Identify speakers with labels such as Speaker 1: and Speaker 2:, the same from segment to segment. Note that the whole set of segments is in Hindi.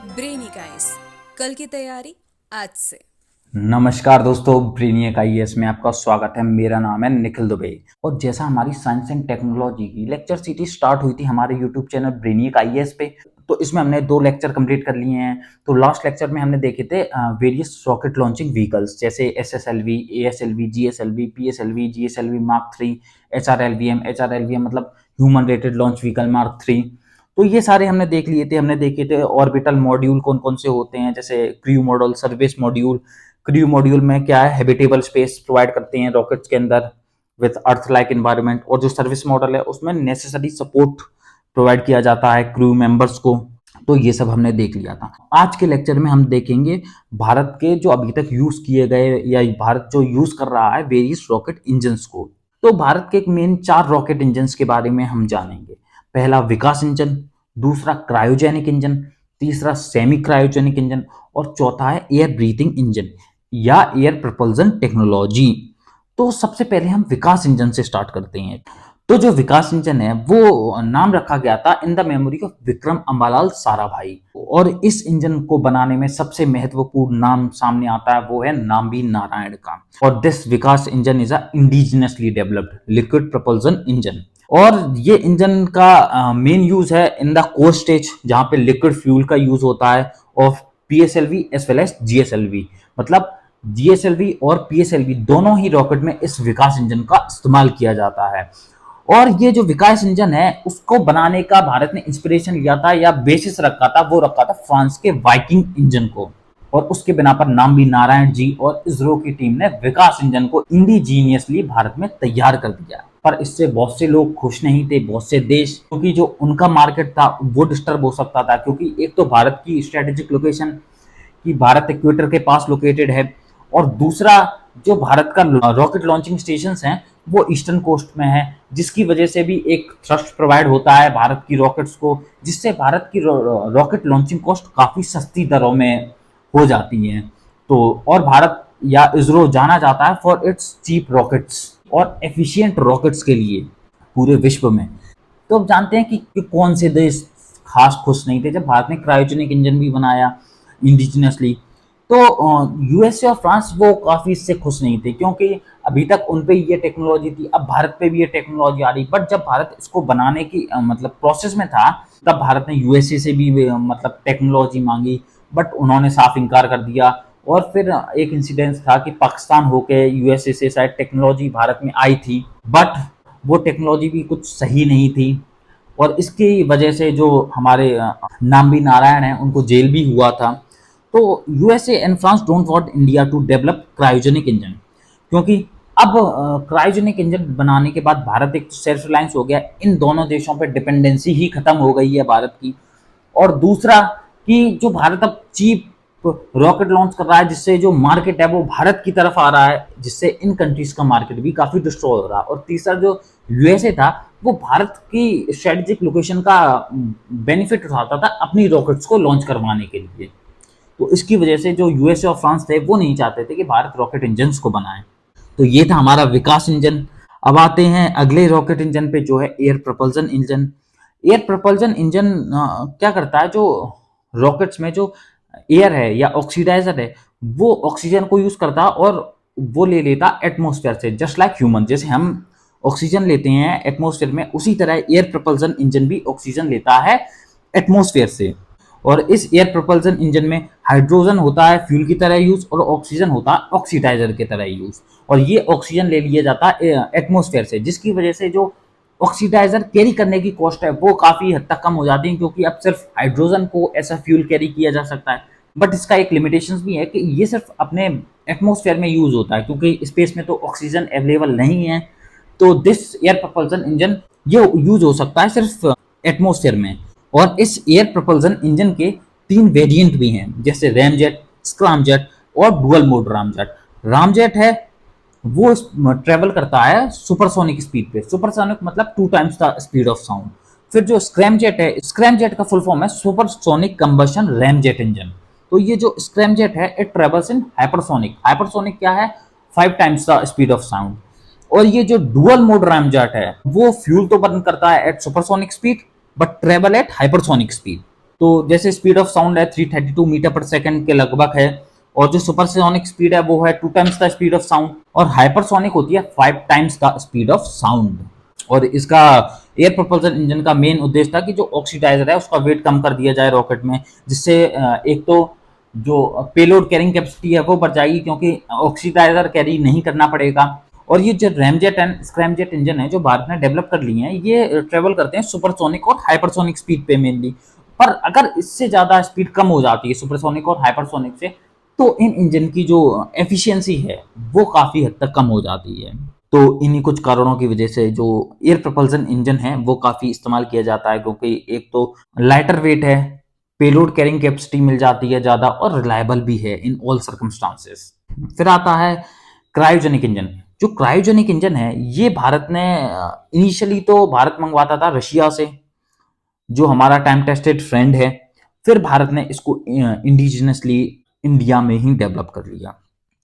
Speaker 1: ब्रेनिकाइस कल की तैयारी आज से।
Speaker 2: नमस्कार दोस्तों, ब्रेनियक आईएएस में आपका स्वागत है। मेरा नाम है निखिल दुबे और जैसा हमारी साइंस एंड टेक्नोलॉजी की लेक्चर सीरीज स्टार्ट हुई थी हमारे यूट्यूब चैनल ब्रेनियक आईएएस पे, तो इसमें हमने 2 लेक्चर कंप्लीट कर लिए हैं। तो लास्ट लेक्चर में हमने देखे थे वेरियस रॉकेट लॉन्चिंग व्हीकल्स जैसे SSLV, ASLV, GSLV, PSLV, GSLV mark 3, एचआरएलवीएम मतलब human rated launch vehicle mark 3। तो ये सारे हमने देख लिए थे। हमने देखे थे ऑर्बिटल मॉड्यूल कौन कौन से होते हैं, जैसे crew module, service module. Crew module में क्या है, हैबिटेबल स्पेस प्रोवाइड करते हैं रॉकेट्स के अंदर विद अर्थ लाइक एनवायरनमेंट, और जो सर्विस मॉडल है उसमें नेसेसरी सपोर्ट प्रोवाइड किया जाता है क्रू मेंबर्स को। तो ये सब हमने देख लिया था। आज के लेक्चर में हम देखेंगे भारत के जो अभी तक यूज किए गए या भारत जो यूज कर रहा है वेरियस रॉकेट इंजन्स को। तो भारत के एक मेन 4 रॉकेट इंजन्स के बारे में हम जानेंगे। पहला विकास इंजन, दूसरा क्रायोजेनिक इंजन, तीसरा सेमी क्रायोजेनिक इंजन और चौथा है एयर ब्रीथिंग इंजन या एयर प्रपल्सन टेक्नोलॉजी। तो सबसे पहले हम विकास इंजन से स्टार्ट करते हैं। तो जो विकास इंजन है वो नाम रखा गया था in the memory of Vikram Ambalal Sarabhai, और इस इंजन को बनाने में सबसे महत्वपूर्ण नाम सामने आता है वो है नाम्बी नारायण का। और this Vikas engine is a indigenously developed liquid propulsion engine. और ये इंजन का मेन यूज है इन द कोर स्टेज, जहां पे लिक्विड फ्यूल का यूज होता है, of PSLV as well as GSLV. मतलब जीएसएलवी और पीएसएलवी दोनों ही रॉकेट में इस विकास इंजन का इस्तेमाल किया जाता है। और ये जो विकास इंजन है उसको बनाने का भारत ने इंस्पिरेशन लिया था या बेसिस रखा था, वो रखा था फ्रांस के वाइकिंग इंजन को। और उसके बिना पर नाम्बी नारायण जी और इसरो की टीम ने विकास इंजन को इंडिजीनियसली भारत में तैयार कर दिया। पर इससे बहुत से लोग खुश नहीं थे, बहुत से देश, क्योंकि जो उनका मार्केट था वो डिस्टर्ब हो सकता था। क्योंकि एक तो भारत की स्ट्रेटेजिक लोकेशन कि भारत इक्वेटर के पास लोकेटेड है, और दूसरा जो भारत का रॉकेट लॉन्चिंग स्टेशन हैं वो ईस्टर्न कोस्ट में है, जिसकी वजह से भी एक थ्रस्ट प्रोवाइड होता है भारत की रॉकेट्स को, जिससे भारत की रॉकेट लॉन्चिंग कॉस्ट काफी सस्ती दरों में हो जाती है। तो और भारत या इसरो जाना जाता है फॉर इट्स चीप रॉकेट्स और एफिशिएंट रॉकेट्स के लिए पूरे विश्व में। तो अब जानते हैं कि कौन से देश खास खुश नहीं थे जब भारत ने क्रायोजेनिक इंजन भी बनाया इंडिजिनसली। तो यूएसए और फ्रांस वो काफी इससे खुश नहीं थे, क्योंकि अभी तक उन पे ये टेक्नोलॉजी थी, अब भारत पे भी ये टेक्नोलॉजी आ रही। बट जब भारत इसको बनाने की मतलब प्रोसेस में था, तब भारत ने यूएसए से भी मतलब टेक्नोलॉजी मांगी, बट उन्होंने साफ इनकार कर दिया। और फिर एक इंसिडेंस था कि पाकिस्तान होके यूएसए से शायद टेक्नोलॉजी भारत में आई थी, बट वो टेक्नोलॉजी भी कुछ सही नहीं थी। और इसकी वजह से जो हमारे नाम्बी नारायण हैं उनको जेल भी हुआ था। तो USA and France don't want India to develop cryogenic engine, क्योंकि अब क्रायोजेनिक इंजन बनाने के बाद भारत एक सेल्फ रिलायंस हो गया, इन दोनों देशों पर डिपेंडेंसी ही खत्म हो गई है भारत की। और दूसरा कि जो भारत अब चीप रॉकेट लॉन्च कर रहा है, जिससे जो मार्केट है वो भारत की तरफ आ रहा है, जिससे इन कंट्रीज का मार्केट भी काफी डिस्ट्रॉय हो रहा है। और तीसरा जो यूएसए था वो भारत की स्ट्रेटेजिक लोकेशन का बेनिफिट उठाता था अपनी रॉकेट्स को लॉन्च करवाने के लिए। तो इसकी वजह से जो यूएसए और फ्रांस थे वो नहीं चाहते थे कि भारत रॉकेट इंजन को बनाए। तो ये था हमारा विकास इंजन। अब आते हैं अगले रॉकेट इंजन पे, जो है air propulsion engine. Air propulsion engine क्या करता है, जो रॉकेट्स में जो एयर है या ऑक्सीडाइजर है वो ऑक्सीजन को यूज करता है और वो ले लेता एटमोस्फेयर से, जस्ट लाइक ह्यूमन। जैसे हम ऑक्सीजन लेते हैं एटमोस्फेयर में, उसी तरह एयर प्रपल्सन इंजन भी ऑक्सीजन लेता है एटमोस्फेयर से। और इस एयर प्रपल्सन इंजन में हाइड्रोजन होता है फ्यूल की तरह यूज, और ऑक्सीजन होता है ऑक्सीडाइजर की तरह यूज। और ये ऑक्सीजन ले लिया जाता है एटमोस्फेयर से, जिसकी वजह से जो ऑक्सीडाइजर कैरी करने की कॉस्ट है वो काफी हद तक कम हो जाती है, क्योंकि अब सिर्फ हाइड्रोजन को ऐसा फ्यूल कैरी किया जा सकता है। बट इसका एक लिमिटेशन भी है कि ये सिर्फ अपने एटमोस्फेयर में यूज होता है, क्योंकि स्पेस में तो ऑक्सीजन अवेलेबल नहीं है। तो दिस एयर प्रपल्सन इंजन ये यूज हो सकता है सिर्फ एटमोस्फेयर में। और इस एयर प्रपल्सन इंजन के 3 वेरिएंट भी हैं, जैसे रैमजेट, स्क्रैमजेट और डुअल मोड रामजेट। रामजेट है वो ट्रेवल करता है सुपरसोनिक स्पीड पे, सुपरसोनिक मतलब 2 times the speed of sound. फिर जो स्क्रैमजेट है, स्क्रैमजेट का फुल फॉर्म है सुपरसोनिक कंबशन रैमजेट इंजन। तो ये जो स्क्रैमजेट है it travels in hypersonic, hypersonic क्या है, 5 times the speed of sound. और ये जो डुअल मोड रामजेट है वो फ्यूल तो बर्न करता है at supersonic speed but travel at hypersonic speed. तो जैसे स्पीड ऑफ साउंड है 332 मीटर पर सेकंड के लगभग है, और जो सुपरसोनिक स्पीड है वो है 2 times the speed of sound, और हाइपरसोनिक होती है 5 times the speed of sound. और इसका एयर प्रोपल्सन इंजन का मेन उद्देश्य था कि जो ऑक्सीडाइजर है उसका वेट कम कर दिया जाए रॉकेट में, जिससे एक तो जो पेलोड कैरिंग कैपेसिटी है वो बढ़ जाएगी, क्योंकि ऑक्सीडाइजर कैरी नहीं करना पड़ेगा। और ये जो रैमजेट एंड स्क्रैमजेट इंजन है जो भारत ने डेवलप कर लिए हैं, ये ट्रेवल करते हैं सुपरसोनिक और हाइपरसोनिक स्पीड पे मेनली। पर अगर इससे ज़्यादा स्पीड कम हो जाती है सुपरसोनिक और हाइपरसोनिक से, तो इन इंजन की जो एफिशिएंसी है वो काफ़ी हद तक कम हो जाती है। तो इन्हीं कुछ कारणों की वजह से जो एयर प्रोपल्सन इंजन है वो काफ़ी इस्तेमाल किया जाता है, क्योंकि एक तो लाइटर वेट है, पेलोड कैरिंग कैपेसिटी मिल जाती है ज़्यादा, और रिलायबल भी है इन ऑल सर्कमस्टांसेस। फिर आता है क्रायोजेनिक इंजन। जो क्रायोजेनिक इंजन है ये भारत ने इनिशियली तो भारत मंगवाता था रशिया से, जो हमारा टाइम टेस्टेड फ्रेंड है। फिर भारत ने इसको इंडिजिनसली इंडिया में ही डेवलप कर लिया,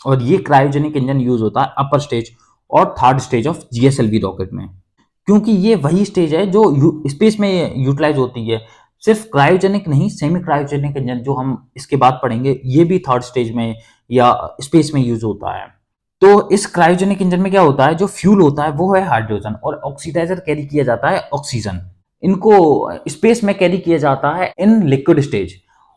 Speaker 2: और ये क्रायोजेनिक इंजन यूज होता है अपर स्टेज और third stage of GSLV rocket में, क्योंकि ये वही स्टेज है जो स्पेस में यूटिलाइज होती है। सिर्फ क्रायोजेनिक नहीं, सेमी क्रायोजेनिक इंजन जो हम इसके बाद पढ़ेंगे ये भी थर्ड स्टेज में या स्पेस में यूज होता है। तो इस क्रायोजेनिक इंजन में क्या होता है, जो फ्यूल होता है वो है हाइड्रोजन, और ऑक्सीडाइजर कैरी किया जाता है ऑक्सीजन। इनको स्पेस में कैरी किया जाता है इन लिक्विड स्टेज,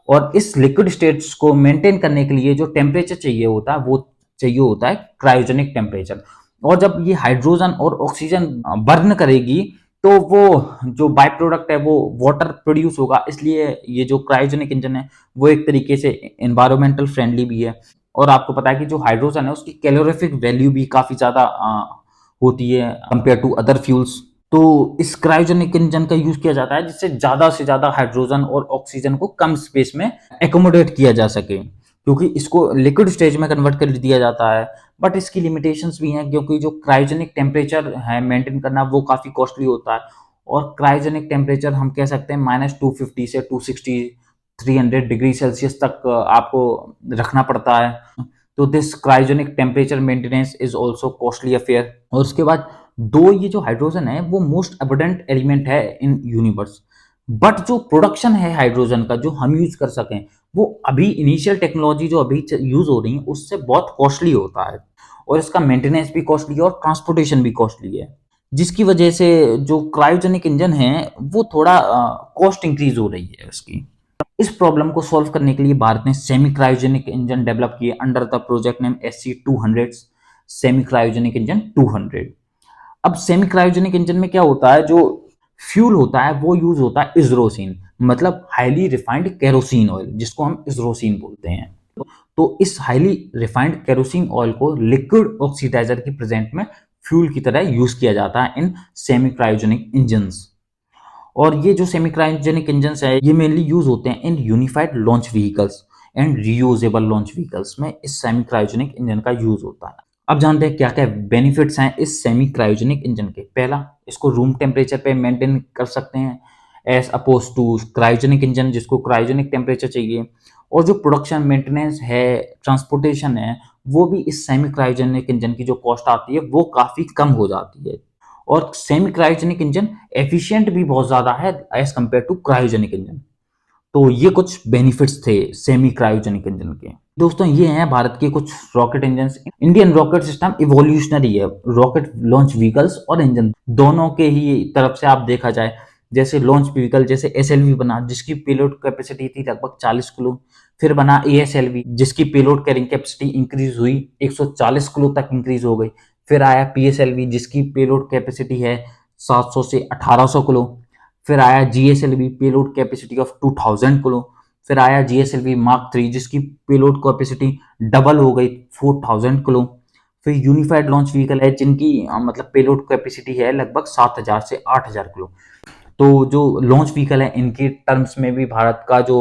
Speaker 2: और इस लिक्विड स्टेज को मेंटेन करने के लिए जो टेम्परेचर चाहिए होता है वो चाहिए होता है क्रायोजेनिक टेम्परेचर। और जब ये हाइड्रोजन और ऑक्सीजन बर्न करेगी तो वो जो बाय प्रोडक्ट है वो वाटर प्रोड्यूस होगा, इसलिए ये जो क्रायोजेनिक इंजन है वो एक तरीके से एनवायरमेंटल फ्रेंडली भी है। और आपको पता है कि जो हाइड्रोजन है उसकी कैलोरीफिक वैल्यू भी काफ़ी ज़्यादा होती है कंपेयर टू अदर फ्यूल्स। तो इस क्रायोजेनिक इंजन का यूज किया जाता है जिससे ज़्यादा से ज़्यादा हाइड्रोजन और ऑक्सीजन को कम स्पेस में एकोमोडेट किया जा सके, क्योंकि इसको लिक्विड स्टेज में कन्वर्ट कर दिया जाता है। बट इसकी लिमिटेशंस भी हैं, क्योंकि जो क्रायोजेनिक टेम्परेचर है मेंटेन करना वो काफ़ी कॉस्टली होता है, और क्रायोजेनिक टेम्परेचर हम कह सकते हैं -250 से 260 300 डिग्री सेल्सियस तक आपको रखना पड़ता है। तो this cryogenic temperature maintenance is also costly affair. और उसके बाद दो ये जो हाइड्रोजन है वो मोस्ट अबंडेंट एलिमेंट है इन यूनिवर्स, बट जो प्रोडक्शन है हाइड्रोजन का जो हम यूज कर सकें वो अभी इनिशियल टेक्नोलॉजी जो अभी यूज हो रही है उससे बहुत कॉस्टली होता है, और इसका मेंटेनेंस भी कॉस्टली है और ट्रांसपोर्टेशन भी कॉस्टली है, जिसकी वजह से जो क्रायोजेनिक इंजन है वो थोड़ा कॉस्ट इंक्रीज हो रही है उसकी। इस प्रॉब्लम को सॉल्व करने के लिए भारत ने सेमी क्रायोजेनिक इंजन डेवलप किए under the project name SC200, semi cryogenic engine 200। अब सेमी क्रायोजेनिक इंजन में क्या होता है, जो फ्यूल होता है वो यूज होता है इजरोसिन, मतलब हाईली रिफाइंड केरोसिन ऑयल, जिसको हम इजरोसिन बोलते हैं। तो इस हाईली रिफाइंड केरोसिन ऑयल को लिक्विड ऑक्सीडाइजर की प्रेजेंट में फ्यूल की तरह यूज किया जाता है इन सेमी क्रायोजेनिक इंजन्स। और ये जो सेमी क्रायोजेनिक इंजन्स है ये मेनली यूज होते हैं इन unified launch vehicles and reusable launch vehicles में इस सेमी क्रायोजेनिक इंजन का यूज होता है। अब जानते हैं क्या क्या बेनिफिट्स हैं इस सेमी क्रायोजेनिक इंजन के। पहला, इसको रूम टेम्परेचर पे मेंटेन कर सकते हैं as opposed to cryogenic engine जिसको क्रायोजेनिक टेम्परेचर चाहिए। और जो प्रोडक्शन मेंटेनेंस है, ट्रांसपोर्टेशन है, वो भी इस सेमी क्रायोजेनिक इंजन की जो कॉस्ट आती है वो काफ़ी कम हो जाती है। और सेमी क्रायोजेनिक इंजन एफिशिएंट भी बहुत ज़्यादा है as compared to cryogenic engine. तो ये कुछ बेनिफिट्स थे सेमी क्रायोजेनिक इंजन के। दोस्तों ये हैं भारत के कुछ rocket engine. Indian rocket system evolutionary है, रॉकेट लॉन्च व्हीकल्स और इंजन दोनों के ही तरफ से आप देखा जाए। जैसे लॉन्च व्हीकल जैसे SLV बना जिसकी पेलोड कैपेसिटी थी लगभग 40 किलो, फिर बना ASLV जिसकी पेलोड कैरिंग कैपेसिटी इंक्रीज हुई 140 किलो तक इंक्रीज हो गई। फिर आया PSLV जिसकी पेलोड कैपेसिटी है 700 से 1800 किलो। फिर आया GSLV payload capacity of 2000 kilo. फिर आया GSLV मार्क 3 जिसकी पेलोड कैपेसिटी डबल हो गई 4000 किलो। फिर यूनिफाइड लॉन्च व्हीकल है जिनकी मतलब पेलोड कैपेसिटी है लगभग 7000 से 8000 किलो। तो जो लॉन्च व्हीकल है इनके टर्म्स में भी भारत का जो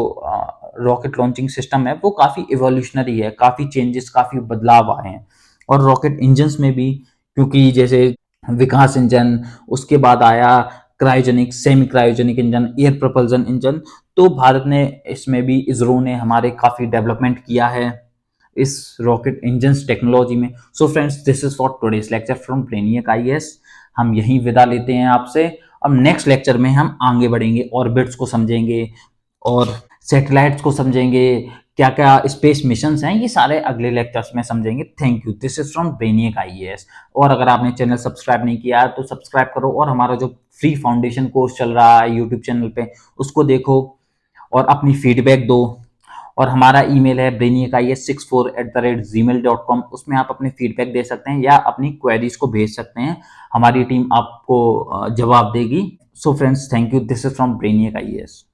Speaker 2: रॉकेट लॉन्चिंग सिस्टम है वो काफ़ी इवोल्यूशनरी है, काफ़ी चेंजेस काफ़ी बदलाव आए हैं। और रॉकेट इंजन्स में भी, क्योंकि जैसे विकास इंजन, उसके बाद आया cryogenic, semi cryogenic engine, air propulsion engine, तो भारत ने इसमें भी इसरो ने हमारे काफ़ी डेवलपमेंट किया है इस रॉकेट इंजन्स टेक्नोलॉजी में। So friends this is for today's lecture from Brainiac IAS। हम यहीं विदा लेते हैं आपसे। अब नेक्स्ट लेक्चर में हम आगे बढ़ेंगे, ऑर्बिट्स को समझेंगे और सैटेलाइट्स को समझेंगे, क्या क्या स्पेस मिशंस हैं, ये सारे अगले लेक्चर्स में समझेंगे। Thank you, this is from Brainiac IAS. और अगर आपने चैनल सब्सक्राइब नहीं किया है तो सब्सक्राइब करो, और हमारा जो फ्री फाउंडेशन कोर्स चल रहा है यूट्यूब चैनल पे उसको देखो और अपनी फीडबैक दो। और हमारा ईमेल है brainiacis64@gmail.com, उसमें आप अपने फीडबैक दे सकते हैं या अपनी क्वेरीज को भेज सकते हैं, हमारी टीम आपको जवाब देगी। So friends, thank you, this is from Brainiac IAS.